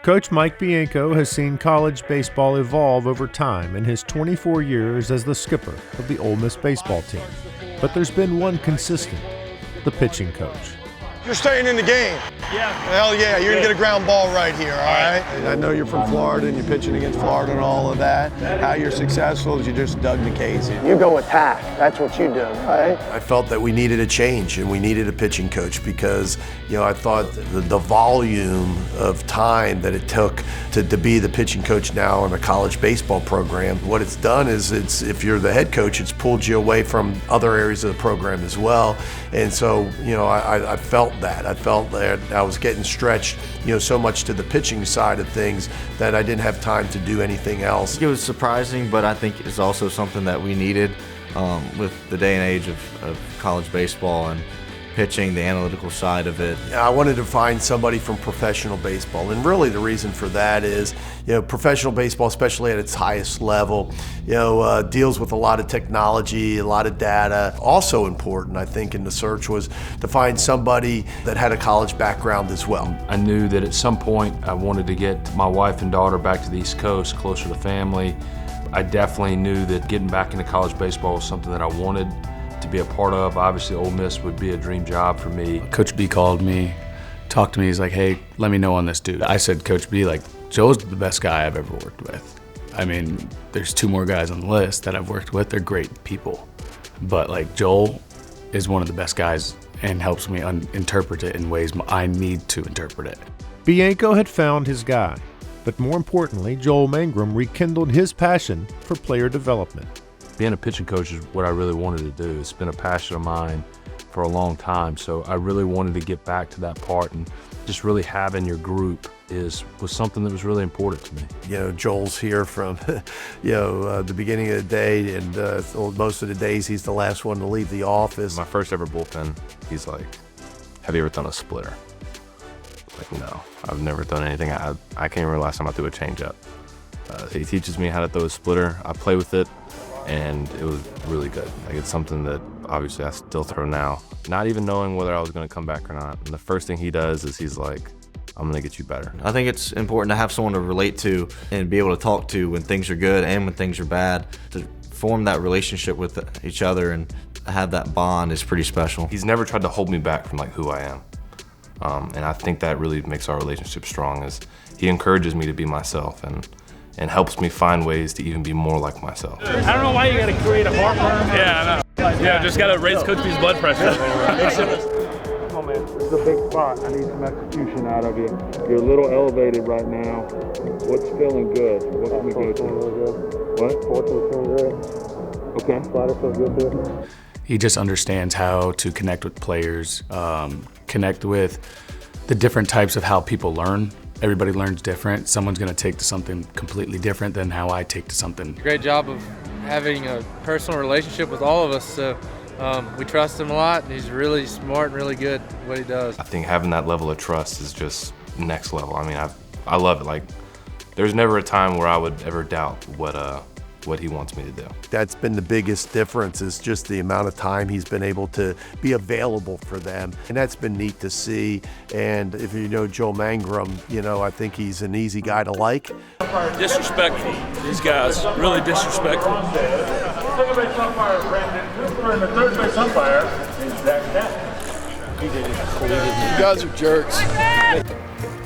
Coach Mike Bianco has seen college baseball evolve over time in his 24 years as the skipper of the Ole Miss baseball team. But there's been one consistent, the pitching coach. You're staying in the game. Yeah. Hell yeah, you're gonna get a ground ball right here, all right? I know you're from Florida and you're pitching against Florida and all of that. How you're successful is you just dug the case in. You go attack, that's what you do, right? I felt that we needed a change and we needed a pitching coach because, I thought the volume of time that it took to be the pitching coach now in a college baseball program, what it's done is if you're the head coach, it's pulled you away from other areas of the program as well. And so, I felt that. I felt that I was getting stretched, so much to the pitching side of things that I didn't have time to do anything else. It was surprising, but I think it's also something that we needed with the day and age of college baseball and pitching, the analytical side of it. I wanted to find somebody from professional baseball, and really the reason for that is, professional baseball, especially at its highest level, deals with a lot of technology, a lot of data. Also important, I think, in the search was to find somebody that had a college background as well. I knew that at some point I wanted to get my wife and daughter back to the East Coast, closer to family. I definitely knew that getting back into college baseball was something that I wanted to be a part of. Obviously, Ole Miss would be a dream job for me. Coach B called me, talked to me. He's like, "Hey, let me know on this dude." I said, "Coach B, Joe's the best guy I've ever worked with. I mean, there's two more guys on the list that I've worked with. They're great people, but Joel is one of the best guys and helps me interpret it in ways I need to interpret it." Bianco had found his guy, but more importantly, Joel Mangrum rekindled his passion for player development. Being a pitching coach is what I really wanted to do. It's been a passion of mine for a long time, so I really wanted to get back to that part, and just really having your group was something that was really important to me. Joel's here from the beginning of the day, and most of the days he's the last one to leave the office. My first ever bullpen, he's like, "Have you ever done a splitter?" No, I've never done anything. I can't remember the last time I threw a changeup. He teaches me how to throw a splitter. I play with it, and it was really good. It's something that obviously I still throw now, not even knowing whether I was going to come back or not. And the first thing he does is he's like, "I'm going to get you better." I think it's important to have someone to relate to and be able to talk to when things are good and when things are bad. To form that relationship with each other and have that bond is pretty special. He's never tried to hold me back from who I am. And I think that really makes our relationship strong, is he encourages me to be myself and helps me find ways to even be more like myself. I don't know why you gotta create a heartburn. Yeah, I know. Yeah, just gotta raise Coach B's blood pressure. Come on, man. This is a big spot. I need some execution out of you. You're a little elevated right now. What's feeling good? What can we go to? What? 14 feeling good. Okay. Slider feels good too. He just understands how to connect with players, connect with the different types of how people learn. Everybody learns different. Someone's going to take to something completely different than how I take to something. Great job of having a personal relationship with all of us. So we trust him a lot, and he's really smart and really good at what he does. I think having that level of trust is just next level. I mean, I love it. There's never a time where I would ever doubt what he wants me to do. That's been the biggest difference, is just the amount of time he's been able to be available for them. And that's been neat to see. And if you know Joel Mangrum, I think he's an easy guy to like. Disrespectful. These guys, really disrespectful. Second base umpire, Brandon. And the third base umpire is Zach Cat. You guys are jerks.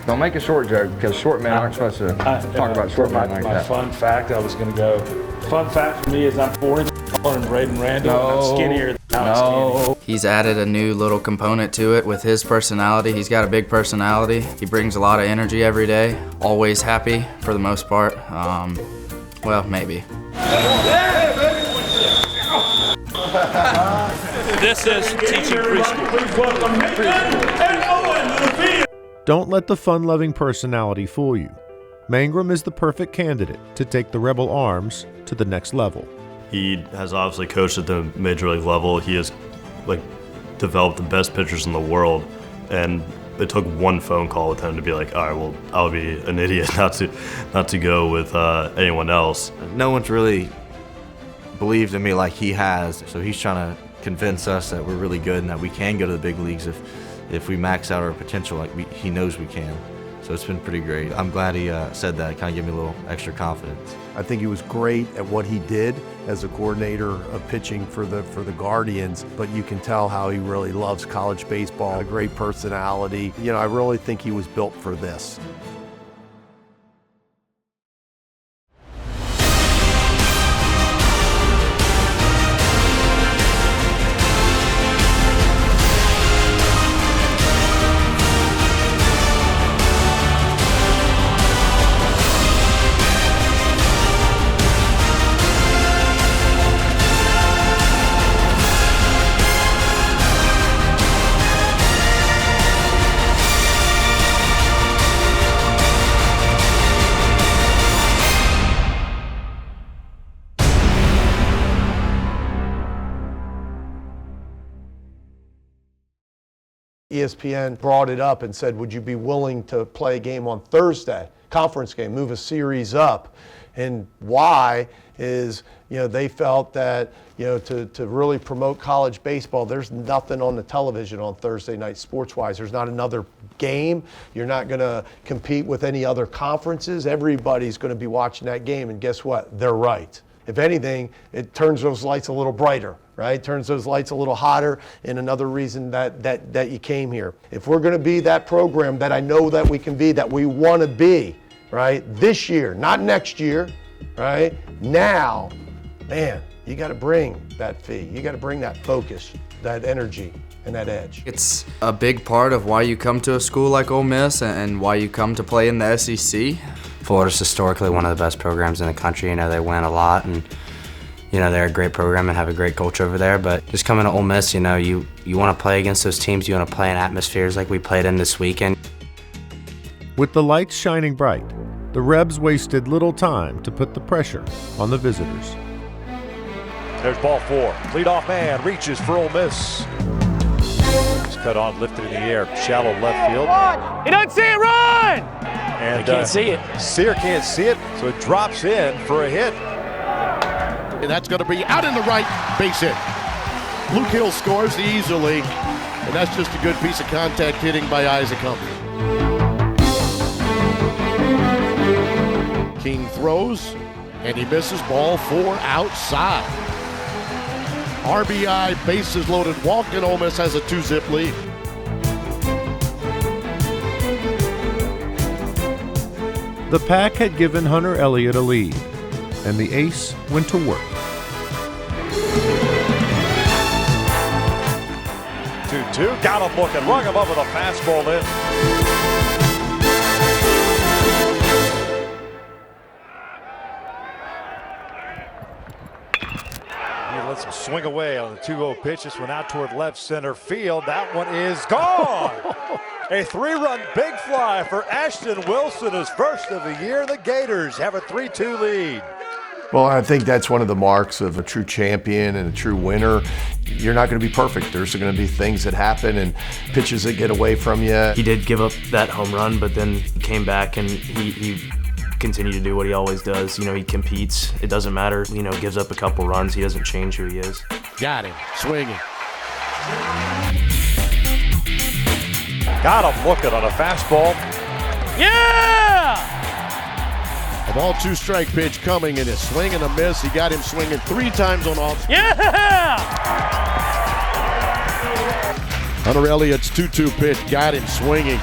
Don't make a short joke, because short men aren't supposed to talk about short men like that. Fun fact, I was going to go. Fun fact for me is I'm 40 and Braden Randall, and I'm skinnier than I'm skinny. He's added a new little component to it with his personality. He's got a big personality. He brings a lot of energy every day. Always happy for the most part. Well, maybe. This is teaching preschool. Don't let the fun-loving personality fool you. Mangrum is the perfect candidate to take the Rebel Arms to the next level. He has obviously coached at the major league level. He has developed the best pitchers in the world, and it took one phone call with him to be like, all right, well, I'll be an idiot not to go with anyone else. No one's really believed in me like he has, so he's trying to convince us that we're really good and that we can go to the big leagues if we max out our potential he knows we can. So it's been pretty great. I'm glad he said that. It kind of gave me a little extra confidence. I think he was great at what he did as a coordinator of pitching for the Guardians, but you can tell how he really loves college baseball, a great personality. You know, I really think he was built for this. ESPN brought it up and said, would you be willing to play a game on Thursday, conference game, move a series up? And why is, you know, they felt that, you know, to really promote college baseball, there's nothing on the television on Thursday night sports-wise. There's not another game. You're not going to compete with any other conferences. Everybody's going to be watching that game, and guess what? They're right. If anything, it turns those lights a little brighter, right? Turns those lights a little hotter, and another reason that you came here. If we're going to be that program that I know that we can be, that we want to be, right? This year, not next year, right? Now, man, you got to bring that fee. You got to bring that focus, that energy, and that edge. It's a big part of why you come to a school like Ole Miss and why you come to play in the SEC. Florida's historically one of the best programs in the country. You know, they win a lot, and you know, they're a great program and have a great culture over there. But just coming to Ole Miss, you know, you want to play against those teams. You want to play in atmospheres like we played in this weekend. With the lights shining bright, the Rebs wasted little time to put the pressure on the visitors. There's ball 4. Leadoff man reaches for Ole Miss. It's cut on, lifted in the air, shallow left field. He doesn't see it, run! And he can't see it. Sear can't see it, so it drops in for a hit. And that's going to be out in the right, base hit. Luke Hill scores easily, and that's just a good piece of contact hitting by Isaac Humphrey. King throws, and he misses ball 4 outside. RBI, bases loaded walk, and Ole Miss has a 2-zip lead. The Pack had given Hunter Elliott a lead, and the ace went to work. 2-2, got him looking, rung him up with a fastball in. He lets him swing away on the 2-0 pitch. This one out toward left center field. That one is gone. A 3-run big fly for Ashton Wilson, his first of the year. The Gators have a 3-2 lead. Well, I think that's one of the marks of a true champion and a true winner. You're not going to be perfect. There's going to be things that happen and pitches that get away from you. He did give up that home run, but then he came back and he continued to do what he always does. You know, he competes. It doesn't matter. You know, gives up a couple runs. He doesn't change who he is. Got him, swinging. Got him looking on a fastball. Yeah! A ball 2-strike pitch coming, and a swing and a miss. He got him swinging 3 times on off. Yeah! Hunter Elliott's 2-2 pitch got him swinging.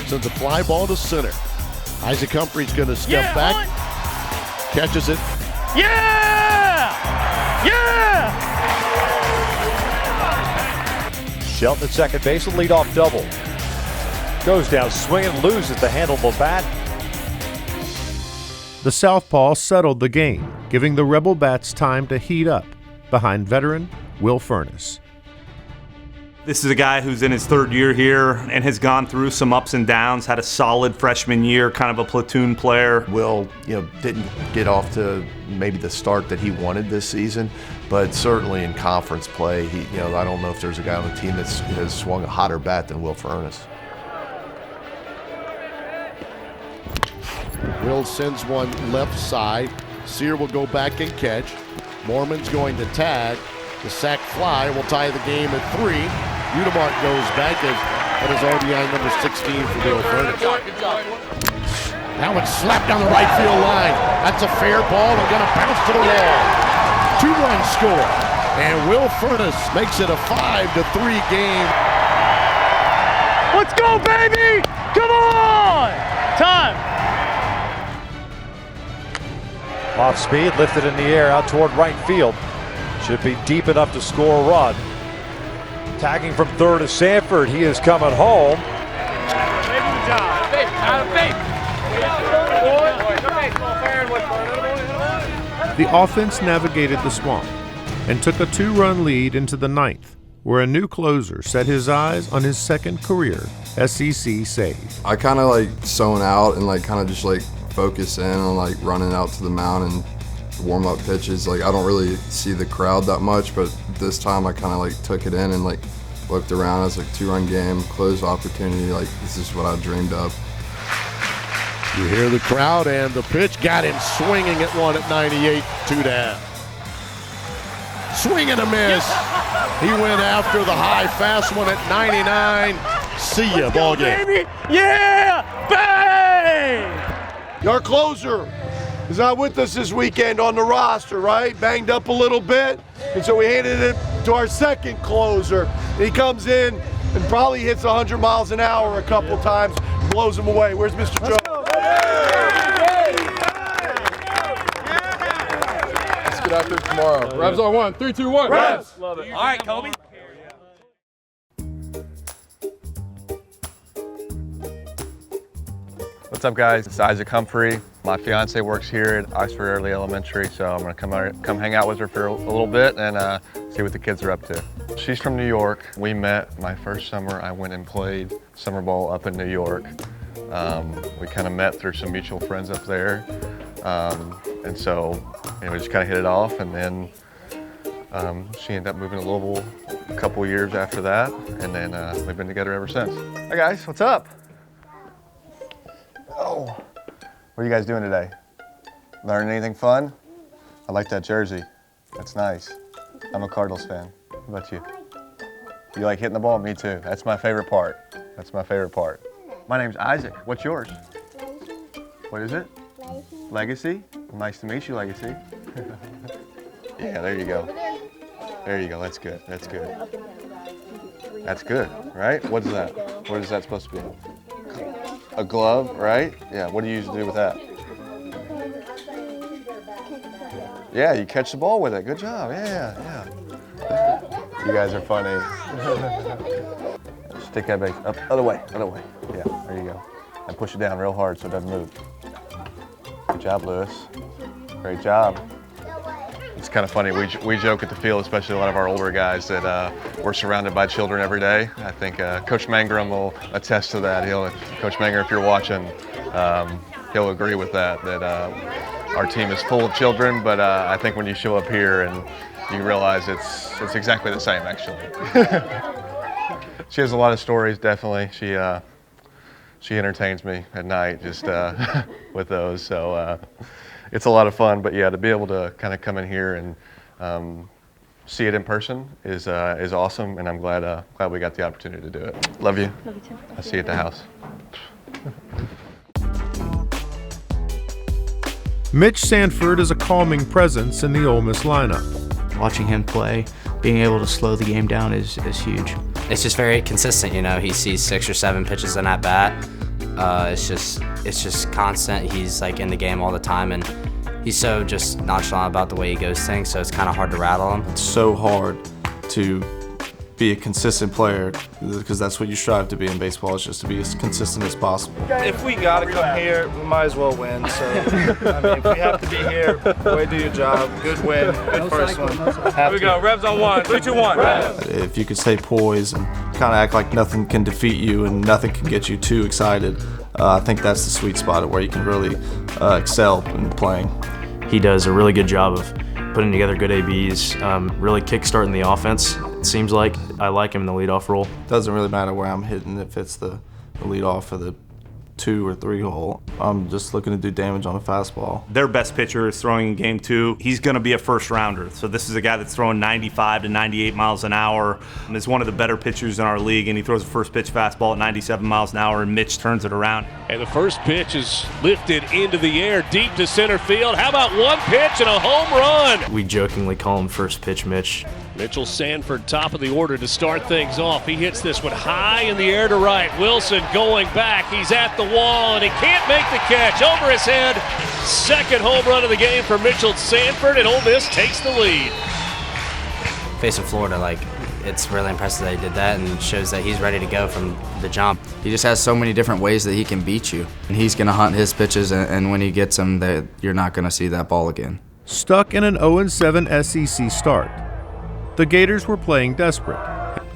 Sends a fly ball to center. Isaac Humphrey's going to step back. Catches it. Yeah! Yeah! Shelton at second base, a leadoff double. Goes down swinging, loses the handle of the bat. The southpaw settled the game, giving the Rebel Bats time to heat up behind veteran Will Furniss. This is a guy who's in his 3rd year here and has gone through some ups and downs, had a solid freshman year, kind of a platoon player. Will, didn't get off to maybe the start that he wanted this season, but certainly in conference play, I don't know if there's a guy on the team that has swung a hotter bat than Will Furniss. Will sends one left side. Sear will go back and catch. Mormon's going to tag. The sac fly will tie the game at 3. Udemark goes back as That is RBI number 16 for Will Furniss. That one slapped down the right field line. That's a fair ball and gonna bounce to the wall. 2-run score. And Will Furniss makes it a 5-3 game. Let's go, baby! Come on! Time! Off speed, lifted in the air out toward right field. Should be deep enough to score a run. Tagging from third is Sanford. He is coming home. The offense navigated the swamp and took a 2-run lead into the 9th, where a new closer set his eyes on his second career SEC save. I kind of like zone out and like kind of just like focus in on like running out to the mound and warm up pitches. Like I don't really see the crowd that much, but this time I kind of like took it in and like looked around. It was like 2-run game, close opportunity. Like this is what I dreamed of. You hear the crowd, and the pitch got him swinging at one at 98, 2 down. Swing and a miss. He went after the high fast one at 99. See ya, ball game. Yeah! Bang! Your closer is not with us this weekend on the roster, right? Banged up a little bit, and so we handed it to our second closer. And he comes in and probably hits 100 miles an hour a couple times, blows him away. Where's Mr. Jones? Let's get out there tomorrow. Revs on 1, 3, 2, 1. Revs! Love it. All right, Kobe. What's up, guys? It's Isaac Humphrey. My fiance works here at Oxford Early Elementary, so I'm gonna come hang out with her for a little bit and see what the kids are up to. She's from New York. We met my first summer. I went and played summer ball up in New York. We kind of met through some mutual friends up there, and so we just kind of hit it off. And then she ended up moving to Louisville a couple years after that, and then we've been together ever since. Hey guys, what's up? Oh, what are you guys doing today? Learning anything fun? I like that jersey. That's nice. I'm a Cardinals fan. How about you? You like hitting the ball? Me too. That's my favorite part. That's my favorite part. My name's Isaac. What's yours? What is it? Legacy. Nice to meet you, Legacy. Yeah, there you go. There you go. That's good. That's good. That's good, right? What is that? What is that supposed to be? A glove, right? Yeah, what do you usually do with that? Yeah, you catch the ball with it. Good job, yeah. You guys are funny. Stick that base up, other way. Yeah, there you go. And push it down real hard so it doesn't move. Good job, Lewis. Great job. It's kind of funny, we joke at the field, especially a lot of our older guys, that we're surrounded by children every day. I think Coach Mangrum will attest to that. Coach Mangrum, if you're watching, he'll agree with that our team is full of children, but I think when you show up here and you realize it's exactly the same, actually. She has a lot of stories, definitely. She entertains me at night just with those, so it's a lot of fun. But yeah, to be able to kind of come in here and see it in person is awesome, and I'm glad we got the opportunity to do it. Love you. Love you too. I'll see you at the house. Mitch Sanford is a calming presence in the Ole Miss lineup. Watching him play, being able to slow the game down is huge. It's just very consistent, you know. He sees 6 or 7 pitches in at bat. It's just constant. He's like in the game all the time, and he's so just nonchalant about the way he goes things, so it's kind of hard to rattle him. It's so hard to be a consistent player, because that's what you strive to be in baseball, is just to be as consistent as possible. If we gotta come here, we might as well win. So, I mean, if we have to be here, way do your job. Good win, good first one. Here we go, Revs on 1, 3, 2, 1. If you can stay poised and kind of act like nothing can defeat you and nothing can get you too excited, I think that's the sweet spot of where you can really excel in playing. He does a really good job of putting together good ABs, really kickstarting the offense. It seems like I like him in the leadoff role. Doesn't really matter where I'm hitting, if it's the leadoff or the 2 or 3 hole. I'm just looking to do damage on a fastball. Their best pitcher is throwing in game 2. He's going to be a first rounder. So this is a guy that's throwing 95 to 98 miles an hour. Is one of the better pitchers in our league, and he throws a first pitch fastball at 97 miles an hour, and Mitch turns it around. And the first pitch is lifted into the air, deep to center field. How about one pitch and a home run? We jokingly call him first pitch Mitch. Mitchell Sanford, top of the order to start things off. He hits this one high in the air to right. Wilson going back. He's at the wall, and he can't make the catch. Over his head. Second home run of the game for Mitchell Sanford, and Ole Miss takes the lead. Facing Florida, it's really impressive that he did that, and shows that he's ready to go from the jump. He just has so many different ways that he can beat you. And he's going to hunt his pitches, and when he gets them, you're not going to see that ball again. Stuck in an 0-7 SEC start, the Gators were playing desperate.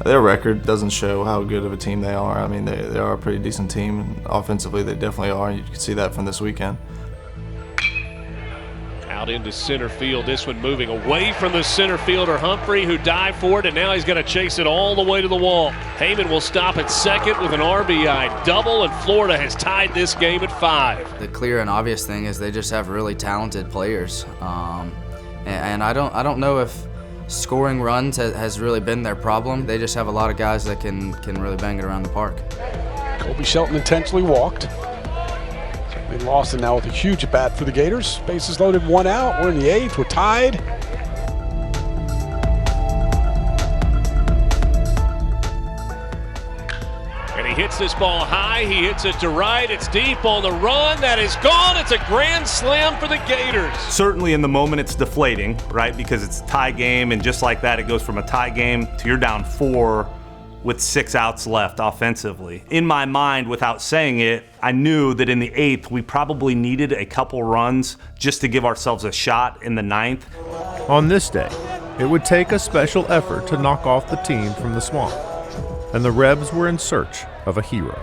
Their record doesn't show how good of a team they are. I mean, they are a pretty decent team, and offensively they definitely are, and you can see that from this weekend. Out into center field, this one moving away from the center fielder Humphrey, who dived for it, and now he's going to chase it all the way to the wall. Heyman will stop at second with an RBI double, and Florida has tied this game at 5. The clear and obvious thing is they just have really talented players, and I don't know if scoring runs has really been their problem. They just have a lot of guys that can really bang it around the park. Colby Shelton intentionally walked. They lost, and now with a huge at bat for the Gators. Bases loaded, 1 out. We're in the 8th. We're tied. And he hits this ball high. He hits it to right. It's deep on the run. That is gone. It's a grand slam for the Gators. Certainly in the moment it's deflating, right? Because it's a tie game, and just like that, it goes from a tie game to you're down 4 with 6 outs left offensively. In my mind, without saying it, I knew that in the 8th, we probably needed a couple runs just to give ourselves a shot in the 9th. On this day, it would take a special effort to knock off the team from the swamp, and the Rebs were in search of a hero.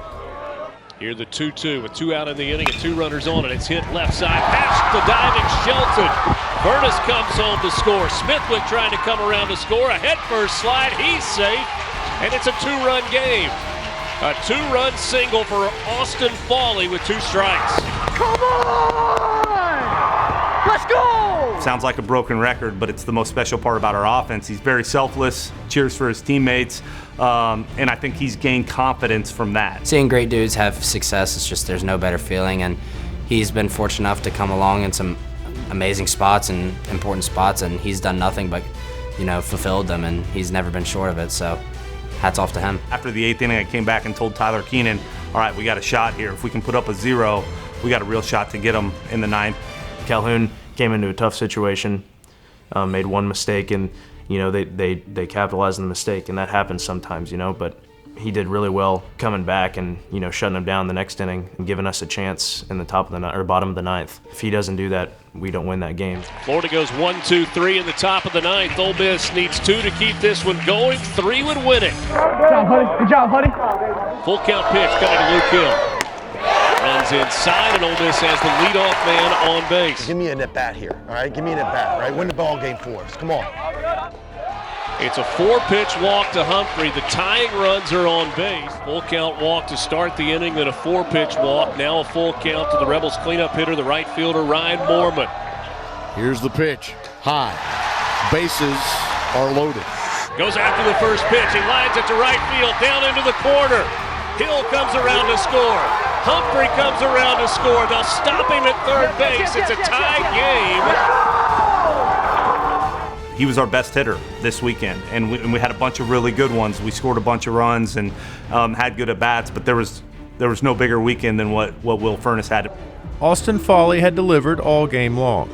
Here the 2-2 with 2 out in the inning and 2 runners on, and it's hit left side past the diving Shelton. Furness comes home to score. Smithwick trying to come around to score. A head first slide. He's safe, and it's a 2-run game. A 2-run single for Austin Fawley with 2 strikes. Come on! Let's go! Sounds like a broken record, but it's the most special part about our offense. He's very selfless, cheers for his teammates, and I think he's gained confidence from that. Seeing great dudes have success, it's just there's no better feeling, and he's been fortunate enough to come along in some amazing spots and important spots, and he's done nothing but, fulfilled them, and he's never been short of it, so hats off to him. After the 8th inning, I came back and told Tyler Keenan, all right, we got a shot here. If we can put up a 0, we got a real shot to get him in the 9th. Calhoun came into a tough situation, made one mistake, and they capitalized on the mistake, and that happens sometimes, but he did really well coming back and shutting him down the next inning and giving us a chance in the bottom of the 9th. If he doesn't do that, we don't win that game. Florida goes 1-2-3 in the top of the 9th. Ole Miss needs 2 to keep this one going. 3 would win it. Good job, honey. Good job, honey. Full count pitch coming to Luke Hill. Runs inside, and Ole Miss has the leadoff man on base. Give me an at-bat here, all right? Give me an at-bat, all right? Win the ball game for us. Come on. It's a 4-pitch walk to Humphrey. The tying runs are on base. Full count walk to start the inning, then a 4-pitch walk. Now a full count to the Rebels cleanup hitter, the right fielder, Ryan Moorman. Here's the pitch. High. Bases are loaded. Goes after the first pitch. He lines it to right field, down into the corner. Hill comes around to score. Humphrey comes around to score. They'll stop him at third base. It's a tie game. He was our best hitter this weekend, and we had a bunch of really good ones. We scored a bunch of runs and had good at-bats, but there was no bigger weekend than what Will Furness had. Austin Fawley had delivered all game long,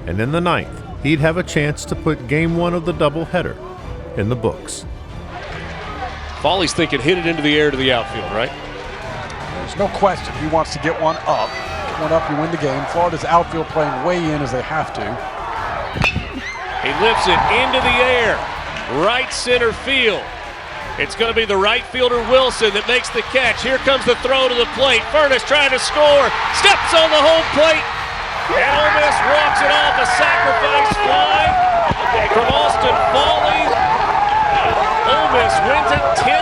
and in the 9th, he'd have a chance to put Game 1 of the doubleheader in the books. Fawley's thinking hit it into the air to the outfield, right? There's no question. He wants to get one up. Get one up, you win the game. Florida's outfield playing way in as they have to. He lifts it into the air, right center field. It's going to be the right fielder Wilson that makes the catch. Here comes the throw to the plate. Furness trying to score, steps on the home plate, and Ole Miss walks it off. A sacrifice fly from Austin Fawley. Ole Miss wins it 10-9.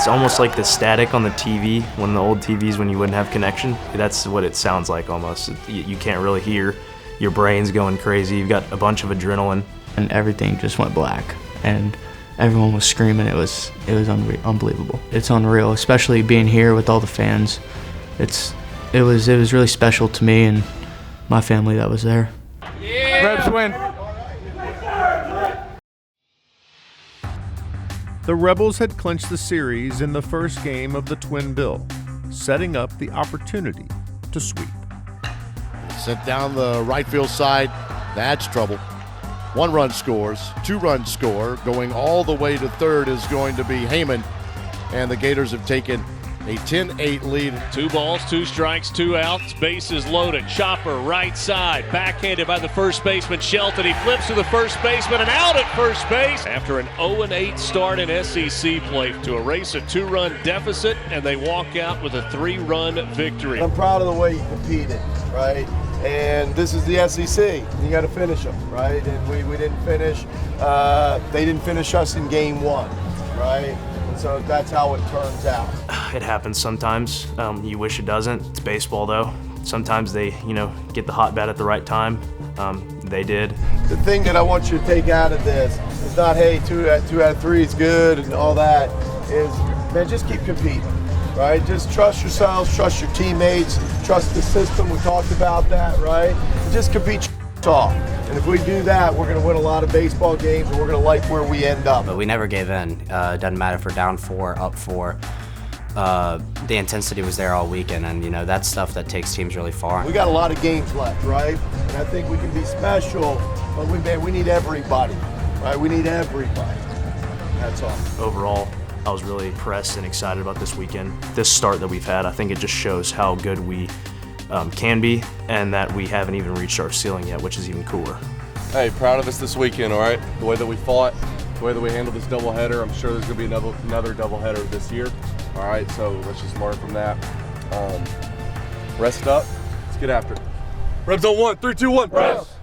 It's almost like the static on the TV, one of the old TVs when you wouldn't have connection. That's what it sounds like almost. You can't really hear. Your brain's going crazy. You've got a bunch of adrenaline. And everything just went black. And everyone was screaming. It was unbelievable. It's unreal, especially being here with all the fans. It was really special to me and my family that was there. Rebs win. The Rebels had clinched the series in the first game of the Twin Bill, setting up the opportunity to sweep. Sent down the right field side. That's trouble. 1 run scores, 2 runs score. Going all the way to third is going to be Heyman. And the Gators have taken a 10-8 lead. 2 balls, 2 strikes, 2 outs. Bases loaded. Chopper right side. Backhanded by the first baseman Shelton. He flips to the first baseman and out at first base. After an 0-8 start in SEC play to erase a 2-run deficit, and they walk out with a 3-run victory. I'm proud of the way you competed, right? And this is the SEC. You got to finish them, right? And we didn't finish. They didn't finish us in game 1, right? And so that's how it turns out. It happens sometimes. You wish it doesn't. It's baseball, though. Sometimes they, get the hot bat at the right time. They did. The thing that I want you to take out of this is not, hey, 2 out of 3 is good and all that. Is, man, just keep competing, right? Just trust yourselves, trust your teammates, trust the system. We talked about that, right? Just compete off. And if we do that, we're going to win a lot of baseball games, and we're going to like where we end up. But we never gave in. It doesn't matter if we're down 4, up 4. The intensity was there all weekend, and that's stuff that takes teams really far. We got a lot of games left, right? And I think we can be special, but we need everybody, right? We need everybody. That's all. Overall, I was really impressed and excited about this weekend. This start that we've had, I think it just shows how good we can be, and that we haven't even reached our ceiling yet, which is even cooler. Hey, proud of us this weekend, all right? The way that we fought, the way that we handled this doubleheader. I'm sure there's going to be another doubleheader this year. All right, so let's just learn from that. Rest up. Let's get after it. Rebs on 1, 3, 2, 1. Rebs.